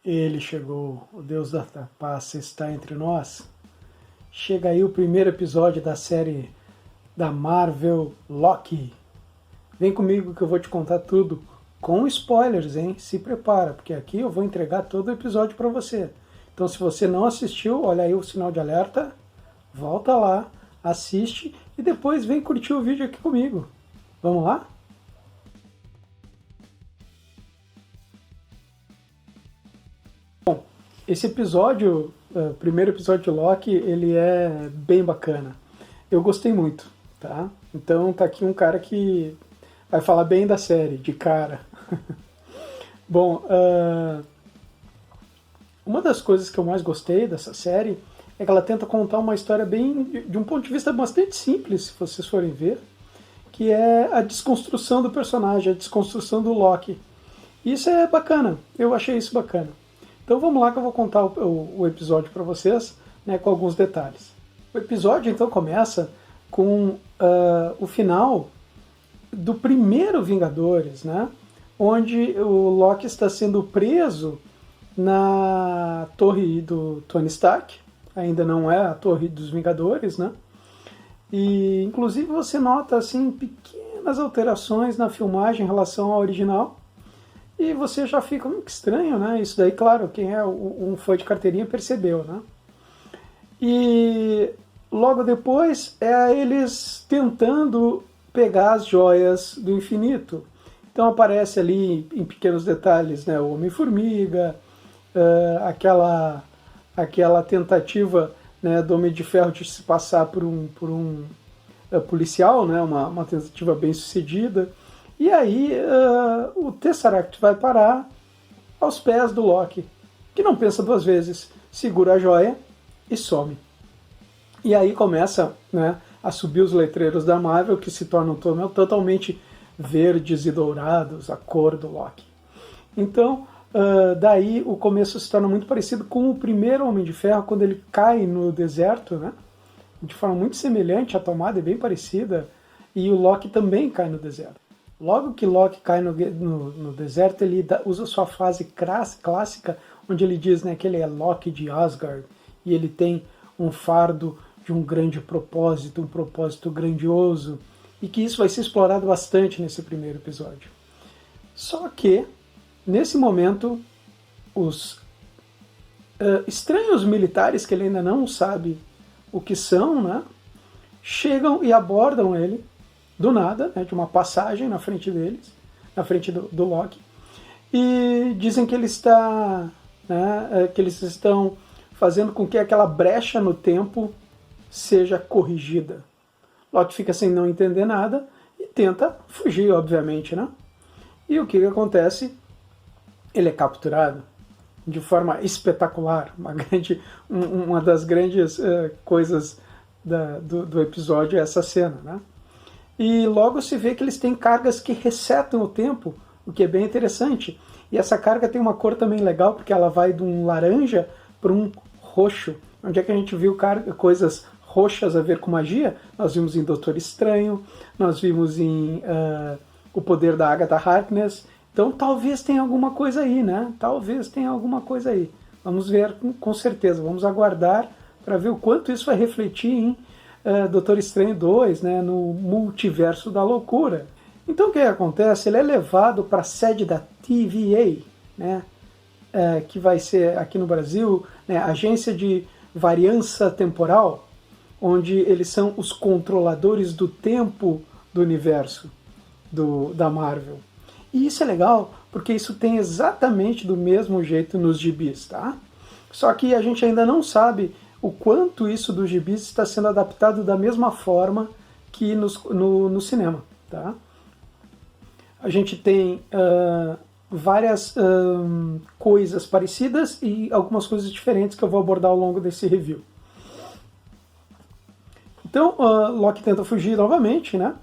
Ele chegou, o Deus da paz está entre nós. Chega aí o primeiro episódio da série da Marvel Loki. Vem comigo que eu vou te contar tudo com spoilers, hein? Se prepara, porque aqui eu vou entregar todo o episódio para você. Então se você não assistiu, olha aí o sinal de alerta, volta lá, assiste e depois vem curtir o vídeo aqui comigo. Vamos lá? Bom, esse episódio, o primeiro episódio de Loki, ele é bem bacana. Eu gostei muito, tá? Então tá aqui um cara que vai falar bem da série, de cara. Bom, uma das coisas que eu mais gostei dessa série é que ela tenta contar uma história bem, de um ponto de vista bastante simples, se vocês forem ver, que é a desconstrução do personagem, a desconstrução do Loki. Isso é bacana, eu achei isso bacana. Então vamos lá que eu vou contar o episódio para vocês, né, com alguns detalhes. O episódio então começa com o final do primeiro Vingadores, né, onde o Loki está sendo preso na torre do Tony Stark, ainda não é a torre dos Vingadores, né? E inclusive você nota assim pequenas alterações na filmagem em relação ao original. E você já fica, que estranho, né? Isso daí, claro, quem é um fã de carteirinha percebeu, né? E logo depois é eles tentando pegar as joias do infinito. Então aparece ali em pequenos detalhes, né, o Homem-Formiga, aquela tentativa, né, do Homem de Ferro de se passar por um policial, né, uma tentativa bem sucedida. E aí o Tesseract vai parar aos pés do Loki, que não pensa duas vezes, segura a joia e some. E aí começa, né, a subir os letreiros da Marvel, que se tornam totalmente verdes e dourados, a cor do Loki. Então, daí o começo se torna muito parecido com o primeiro Homem de Ferro, quando ele cai no deserto, né, de forma muito semelhante, a tomada é bem parecida, e o Loki também cai no deserto. Logo que Loki cai no deserto, ele usa sua frase clássica, onde ele diz, né, que ele é Loki de Asgard, e ele tem um fardo de um grande propósito, um propósito grandioso, e que isso vai ser explorado bastante nesse primeiro episódio. Só que, nesse momento, os estranhos militares, que ele ainda não sabe o que são, né, chegam e abordam ele, do nada, né, de uma passagem na frente deles, na frente do Loki, e dizem que ele está, né, que eles estão fazendo com que aquela brecha no tempo seja corrigida. Loki fica sem não entender nada e tenta fugir, obviamente, né? E o que acontece? Ele é capturado de forma espetacular, uma das grandes coisas do episódio é essa cena, né? E logo se vê que eles têm cargas que resetam o tempo, o que é bem interessante. E essa carga tem uma cor também legal, porque ela vai de um laranja para um roxo. Onde é que a gente viu coisas roxas a ver com magia? Nós vimos em Doutor Estranho, nós vimos em O Poder da Agatha Harkness. Então talvez tenha alguma coisa aí, né? Talvez tenha alguma coisa aí. Vamos ver com certeza, vamos aguardar para ver o quanto isso vai refletir em Doutor Estranho 2, né, no Multiverso da Loucura. Então o que acontece? Ele é levado para a sede da TVA, né, que vai ser aqui no Brasil, né, Agência de Variança Temporal, onde eles são os controladores do tempo do universo da Marvel. E isso é legal, porque isso tem exatamente do mesmo jeito nos gibis, tá? Só que a gente ainda não sabe o quanto isso dos gibis está sendo adaptado da mesma forma que no cinema, tá? A gente tem várias coisas parecidas e algumas coisas diferentes que eu vou abordar ao longo desse review. Então, Loki tenta fugir novamente, né?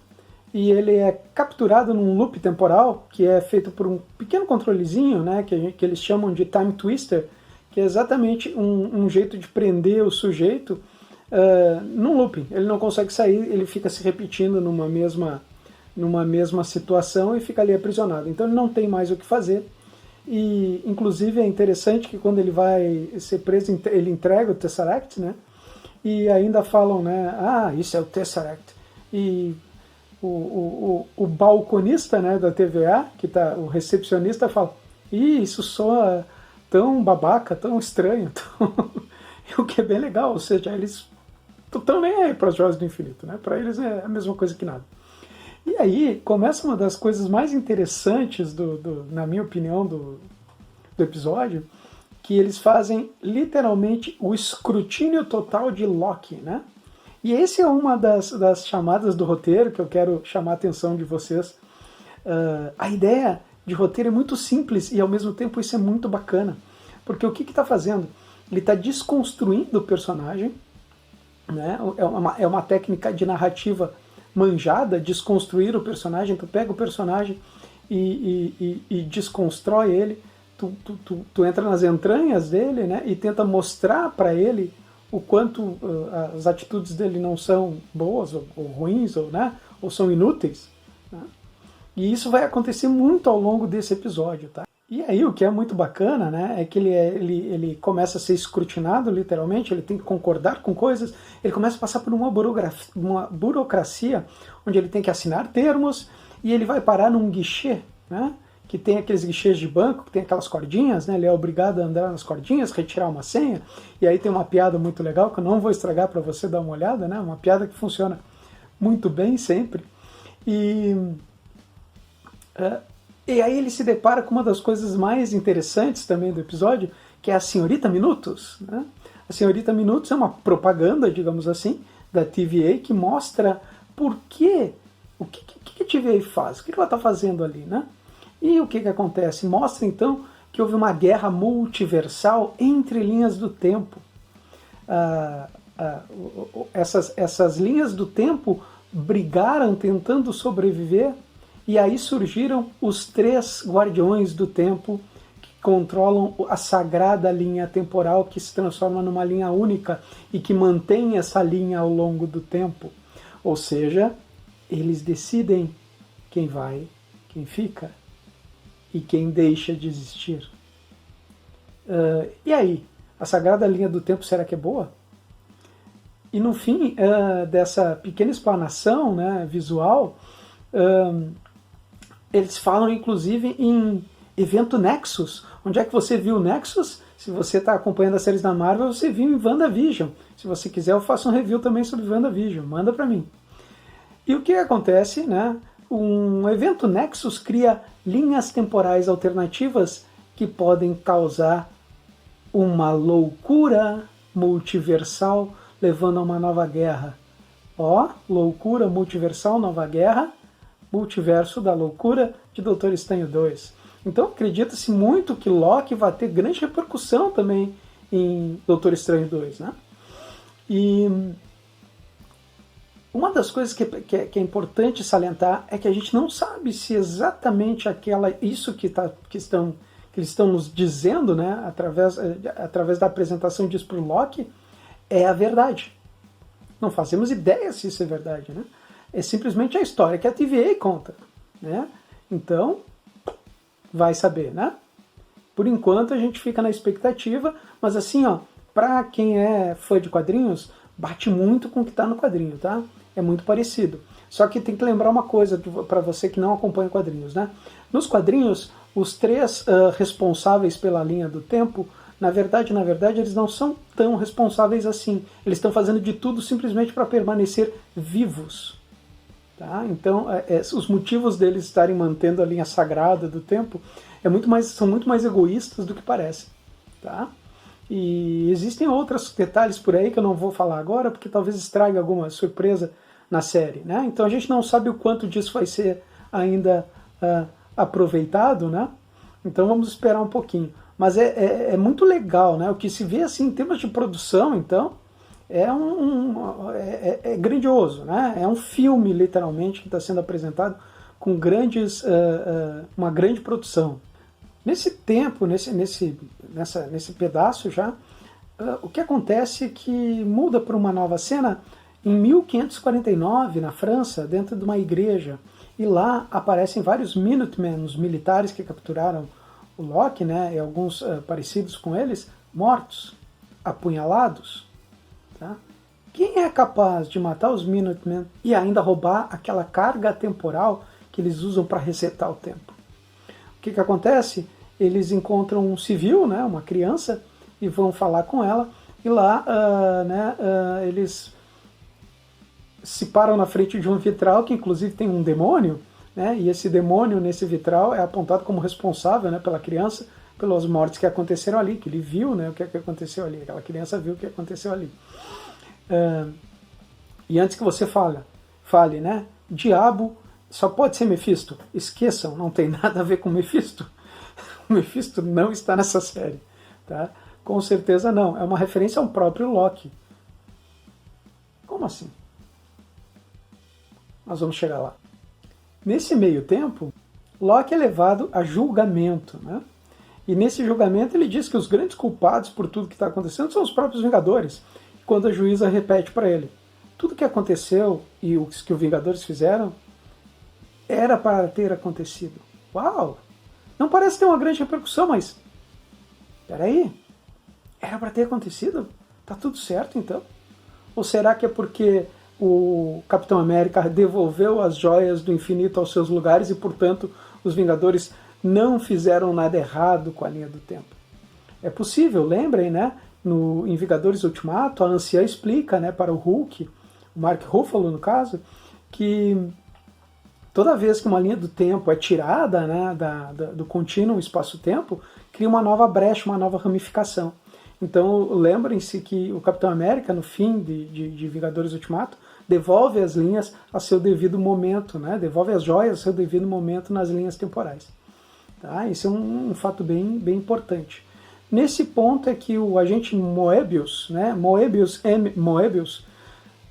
E ele é capturado num loop temporal, que é feito por um pequeno controlezinho, né? Que eles chamam de Time Twister, que é exatamente um jeito de prender o sujeito num looping. Ele não consegue sair, ele fica se repetindo numa mesma situação e fica ali aprisionado. Então ele não tem mais o que fazer E, inclusive, é interessante que quando ele vai ser preso, ele entrega o Tesseract, né? E ainda falam, né? Ah, isso é o Tesseract. E o balconista, né, da TVA, o recepcionista, fala: Ih, isso soa tão babaca, tão estranho. O que é bem legal, ou seja, eles estão nem aí para as Joias do Infinito, né? Para eles é a mesma coisa que nada. E aí começa uma das coisas mais interessantes, na minha opinião, do episódio, que eles fazem literalmente o escrutínio total de Loki, né? E esse é uma das chamadas do roteiro que eu quero chamar a atenção de vocês. A ideia de roteiro é muito simples e ao mesmo tempo isso é muito bacana. Porque o que está fazendo? Ele está desconstruindo o personagem, né? É uma técnica de narrativa manjada, desconstruir o personagem. Tu pega o personagem e desconstrói ele, tu entra nas entranhas dele, né? E tenta mostrar para ele o quanto as atitudes dele não são boas ou ruins, né? Ou são inúteis, né? E isso vai acontecer muito ao longo desse episódio, tá? E aí o que é muito bacana, né, é que ele começa a ser escrutinado, literalmente, ele tem que concordar com coisas, ele começa a passar por uma burocracia onde ele tem que assinar termos e ele vai parar num guichê, né, que tem aqueles guichês de banco, que tem aquelas cordinhas, né, ele é obrigado a andar nas cordinhas, retirar uma senha, e aí tem uma piada muito legal, que eu não vou estragar para você dar uma olhada, né, uma piada que funciona muito bem sempre, e aí ele se depara com uma das coisas mais interessantes também do episódio, que é a Senhorita Minutos, né? A Senhorita Minutos é uma propaganda, digamos assim, da TVA que mostra o que a TVA faz, o que ela está fazendo ali, né? E o que acontece? Mostra então que houve uma guerra multiversal entre linhas do tempo. Essas linhas do tempo brigaram tentando sobreviver. E aí surgiram os 3 guardiões do tempo que controlam a sagrada linha temporal que se transforma numa linha única e que mantém essa linha ao longo do tempo. Ou seja, eles decidem quem vai, quem fica e quem deixa de existir. E aí, a sagrada linha do tempo será que é boa? E no fim dessa pequena explanação, né, visual, eles falam, inclusive, em evento Nexus. Onde é que você viu o Nexus? Se você está acompanhando as séries da Marvel, você viu em WandaVision. Se você quiser, eu faço um review também sobre WandaVision. Manda para mim. E o que acontece, né? Um evento Nexus cria linhas temporais alternativas que podem causar uma loucura multiversal, levando a uma nova guerra. Loucura multiversal, nova guerra, multiverso da loucura de Doutor Estranho 2. Então acredita-se muito que Loki vai ter grande repercussão também em Doutor Estranho 2, né? E uma das coisas que é importante salientar é que a gente não sabe se exatamente isso que eles estão nos dizendo, né, através da apresentação disso para o Loki, é a verdade. Não fazemos ideia se isso é verdade, né? É simplesmente a história que a TVA conta, né? Então, vai saber, né? Por enquanto a gente fica na expectativa, mas assim, para quem é fã de quadrinhos, bate muito com o que está no quadrinho, tá? É muito parecido. Só que tem que lembrar uma coisa para você que não acompanha quadrinhos, né? Nos quadrinhos, os 3 responsáveis pela linha do tempo, na verdade, eles não são tão responsáveis assim. Eles estão fazendo de tudo simplesmente para permanecer vivos. Tá? Então, os motivos deles estarem mantendo a linha sagrada do tempo são muito mais egoístas do que parece. Tá? E existem outros detalhes por aí que eu não vou falar agora, porque talvez estrague alguma surpresa na série. Né? Então a gente não sabe o quanto disso vai ser ainda aproveitado, né? Então vamos esperar um pouquinho. Mas é muito legal, né? O que se vê assim, em termos de produção, então, é grandioso, né? É um filme, literalmente, que está sendo apresentado com uma grande produção. Nesse tempo, nesse pedaço já, o que acontece é que muda para uma nova cena em 1549, na França, dentro de uma igreja. E lá aparecem vários Minutemen, os militares que capturaram o Loki, né, e alguns parecidos com eles, mortos, apunhalados. Tá? Quem é capaz de matar os Minutemen e ainda roubar aquela carga temporal que eles usam para resetar o tempo? O que acontece? Eles encontram um civil, né, uma criança, e vão falar com ela, e lá eles se param na frente de um vitral que inclusive tem um demônio, né, e esse demônio nesse vitral é apontado como responsável, né, pela criança, pelas mortes que aconteceram ali, que ele viu, né, o que aconteceu ali, aquela criança viu o que aconteceu ali. E antes que você fale, né, diabo só pode ser Mephisto. Esqueçam, não tem nada a ver com Mephisto. O Mephisto não está nessa série. Tá? Com certeza não. É uma referência ao próprio Loki. Como assim? Nós vamos chegar lá. Nesse meio tempo, Loki é levado a julgamento. Né? E nesse julgamento ele diz que os grandes culpados por tudo que está acontecendo são os próprios Vingadores. Quando a juíza repete para ele, tudo que aconteceu e o que os Vingadores fizeram era para ter acontecido. Uau! Não parece ter uma grande repercussão, mas... Peraí, era para ter acontecido? Tá tudo certo, então? Ou será que é porque o Capitão América devolveu as joias do infinito aos seus lugares e, portanto, os Vingadores não fizeram nada errado com a linha do tempo? É possível, lembrem, né? Em Vingadores Ultimato, a anciã explica, né, para o Hulk, o Mark Ruffalo no caso, que toda vez que uma linha do tempo é tirada, né, do contínuo espaço-tempo, cria uma nova brecha, uma nova ramificação. Então lembrem-se que o Capitão América, no fim de Vingadores Ultimato, devolve as linhas a seu devido momento, né, devolve as joias a seu devido momento nas linhas temporais. Tá? Isso é um fato bem importante. Nesse ponto é que o agente Moebius, né, Moebius,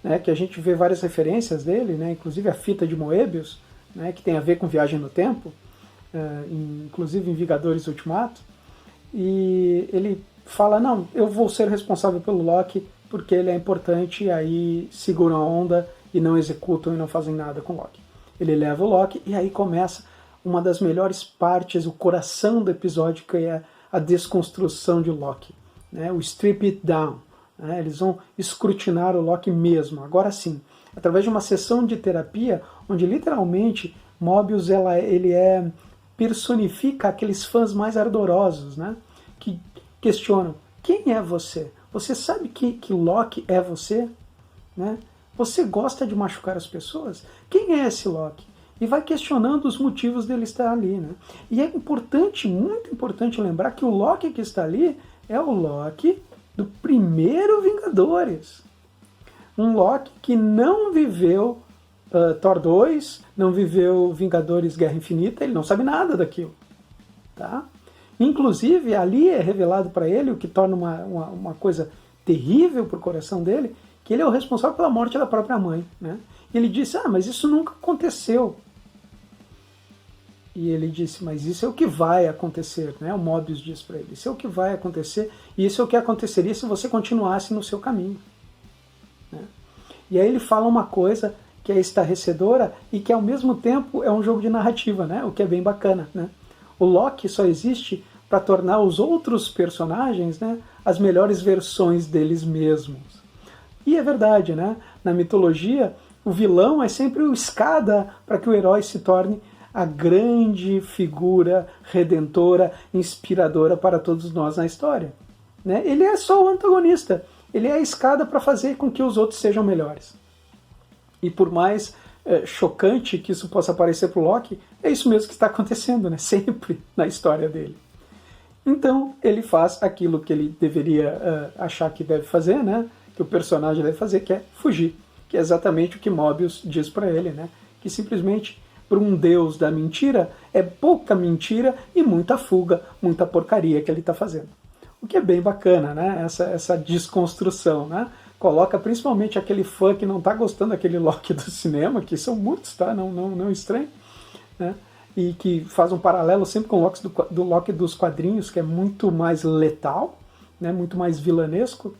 né, que a gente vê várias referências dele, né, inclusive a fita de Moebius, né, que tem a ver com viagem no tempo, inclusive em Vingadores Ultimato, e ele fala, não, eu vou ser responsável pelo Loki porque ele é importante, e aí seguram a onda e não executam e não fazem nada com o Loki. Ele leva o Loki e aí começa uma das melhores partes, o coração do episódio, que é a desconstrução de Loki, né? O strip it down. Né? Eles vão escrutinar o Loki mesmo, agora sim, através de uma sessão de terapia, onde literalmente Mobius ele personifica aqueles fãs mais ardorosos, né? Que questionam, quem é você? Você sabe que Loki é você? Né? Você gosta de machucar as pessoas? Quem é esse Loki? E vai questionando os motivos dele estar ali. Né? E é importante, muito importante lembrar que o Loki que está ali é o Loki do primeiro Vingadores. Um Loki que não viveu Thor 2, não viveu Vingadores Guerra Infinita, ele não sabe nada daquilo. Tá? Inclusive, ali é revelado para ele, o que torna uma coisa terrível para o coração dele, que ele é o responsável pela morte da própria mãe. Né? E ele disse, mas isso nunca aconteceu. E ele disse, mas isso é o que vai acontecer, né? O Mobius diz para ele, isso é o que vai acontecer, e isso é o que aconteceria se você continuasse no seu caminho. Né? E aí ele fala uma coisa que é estarrecedora e que ao mesmo tempo é um jogo de narrativa, né? O que é bem bacana. Né? O Loki só existe para tornar os outros personagens, né, as melhores versões deles mesmos. E é verdade, né? Na mitologia, o vilão é sempre o escada para que o herói se torne a grande figura redentora, inspiradora para todos nós na história. Né? Ele é só o antagonista, ele é a escada para fazer com que os outros sejam melhores. E por mais chocante que isso possa parecer para o Loki, é isso mesmo que está acontecendo, né? Sempre na história dele. Então ele faz aquilo que ele deveria achar que deve fazer, né? Que o personagem deve fazer, que é fugir, que é exatamente o que Mobius diz para ele, né? Que simplesmente para um deus da mentira é pouca mentira e muita fuga, muita porcaria que ele está fazendo. O que é bem bacana, né? Essa desconstrução, né? Coloca principalmente aquele fã que não está gostando daquele Loki do cinema, que são muitos, tá? Não estranho, né? E que faz um paralelo sempre com o Loki do Loki dos quadrinhos, que é muito mais letal, né? Muito mais vilanesco,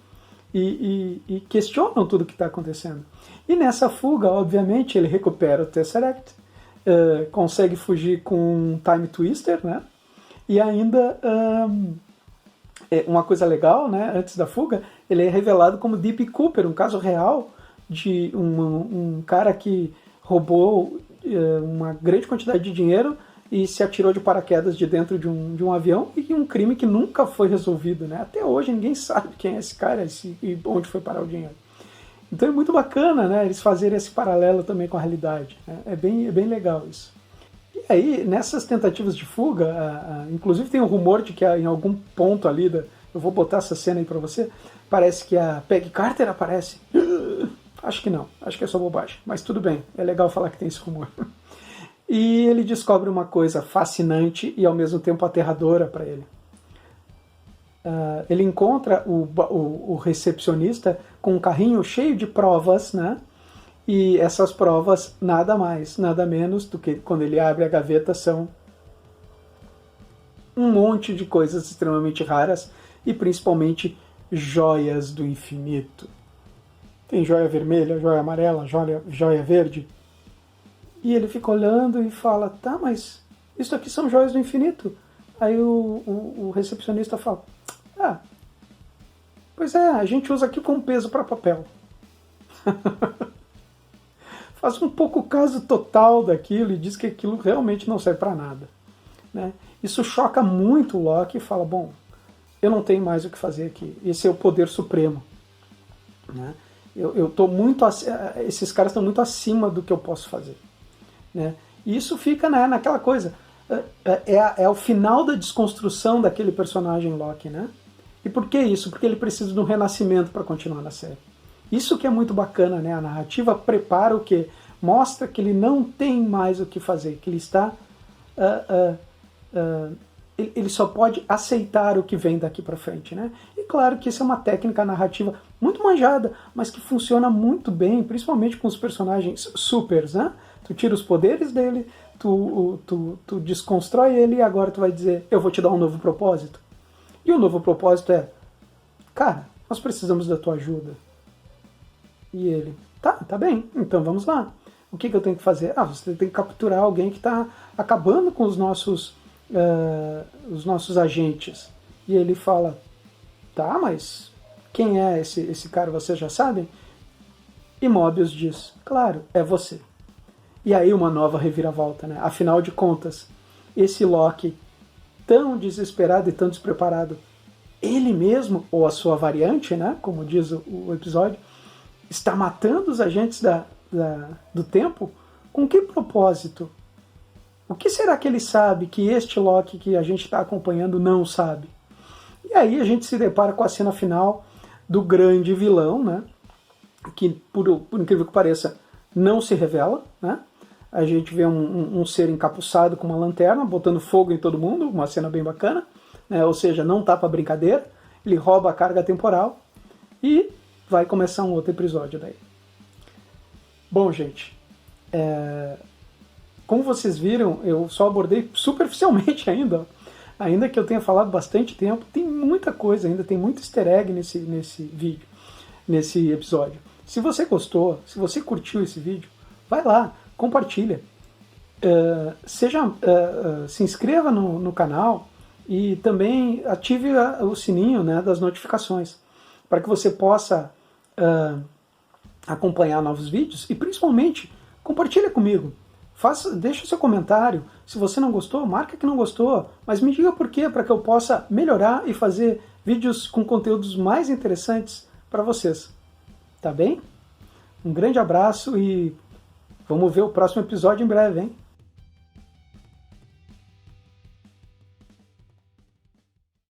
e questionam tudo o que está acontecendo. E nessa fuga, obviamente, ele recupera o Tesseract, consegue fugir com um Time Twister, né? E ainda, uma coisa legal, né, antes da fuga, ele é revelado como D.B. Cooper, um caso real de um cara que roubou uma grande quantidade de dinheiro e se atirou de paraquedas de dentro de um avião, e um crime que nunca foi resolvido, né? Até hoje ninguém sabe quem é esse cara e onde foi parar o dinheiro. Então é muito bacana, né, eles fazerem esse paralelo também com a realidade, né? É bem legal isso. E aí, nessas tentativas de fuga, inclusive tem um rumor de que em algum ponto ali, eu vou botar essa cena aí pra você, parece que a Peggy Carter aparece. Acho que não, acho que é só bobagem, mas tudo bem, é legal falar que tem esse rumor. E ele descobre uma coisa fascinante e ao mesmo tempo aterradora para ele. Ele encontra o recepcionista com um carrinho cheio de provas, né? E essas provas, nada mais, nada menos do que, quando ele abre a gaveta, são um monte de coisas extremamente raras e principalmente joias do infinito. Tem joia vermelha, joia amarela, joia verde. E ele fica olhando e fala, tá, mas isso aqui são joias do infinito. Aí o recepcionista fala, pois é, a gente usa aqui como peso para papel. Faz um pouco caso total daquilo e diz que aquilo realmente não serve para nada, né? Isso choca muito o Loki e fala, bom, eu não tenho mais o que fazer aqui. Esse é o poder supremo, né? Eu tô muito, esses caras estão muito acima do que eu posso fazer, né? E isso fica, né, naquela coisa, é o final da desconstrução daquele personagem Loki, né? E por que isso? Porque ele precisa de um renascimento para continuar na série. Isso que é muito bacana, né? A narrativa prepara o quê? Mostra que ele não tem mais o que fazer, que ele está... ele só pode aceitar o que vem daqui para frente, né? E claro que isso é uma técnica narrativa muito manjada, mas que funciona muito bem, principalmente com os personagens supers, né? Tu tira os poderes dele, tu desconstrói ele e agora tu vai dizer, eu vou te dar um novo propósito. E o novo propósito é, cara, nós precisamos da tua ajuda. E ele, tá bem, então vamos lá. O que eu tenho que fazer? Você tem que capturar alguém que está acabando com os nossos agentes. E ele fala, tá, mas quem é esse cara, vocês já sabem? E Mobius diz, claro, é você. E aí uma nova reviravolta, né? Afinal de contas, esse Loki tão desesperado e tão despreparado, ele mesmo, ou a sua variante, né, como diz o episódio, está matando os agentes do tempo? Com que propósito? O que será que ele sabe que este Loki que a gente está acompanhando não sabe? E aí a gente se depara com a cena final do grande vilão, né, que por incrível que pareça não se revela, né? A gente vê um ser encapuçado com uma lanterna, botando fogo em todo mundo, uma cena bem bacana, né? Ou seja, não tá pra brincadeira, ele rouba a carga temporal e vai começar um outro episódio daí. Bom, gente, como vocês viram, eu só abordei superficialmente ainda que eu tenha falado bastante tempo, tem muita coisa ainda, tem muito easter egg nesse vídeo, nesse episódio. Se você gostou, se você curtiu esse vídeo, vai lá, compartilha, se inscreva no canal e também ative o sininho, né, das notificações, para que você possa acompanhar novos vídeos e principalmente compartilha comigo. Deixa o seu comentário. Se você não gostou, marca que não gostou, mas me diga por quê, para que eu possa melhorar e fazer vídeos com conteúdos mais interessantes para vocês. Tá bem? Um grande abraço e vamos ver o próximo episódio em breve, hein?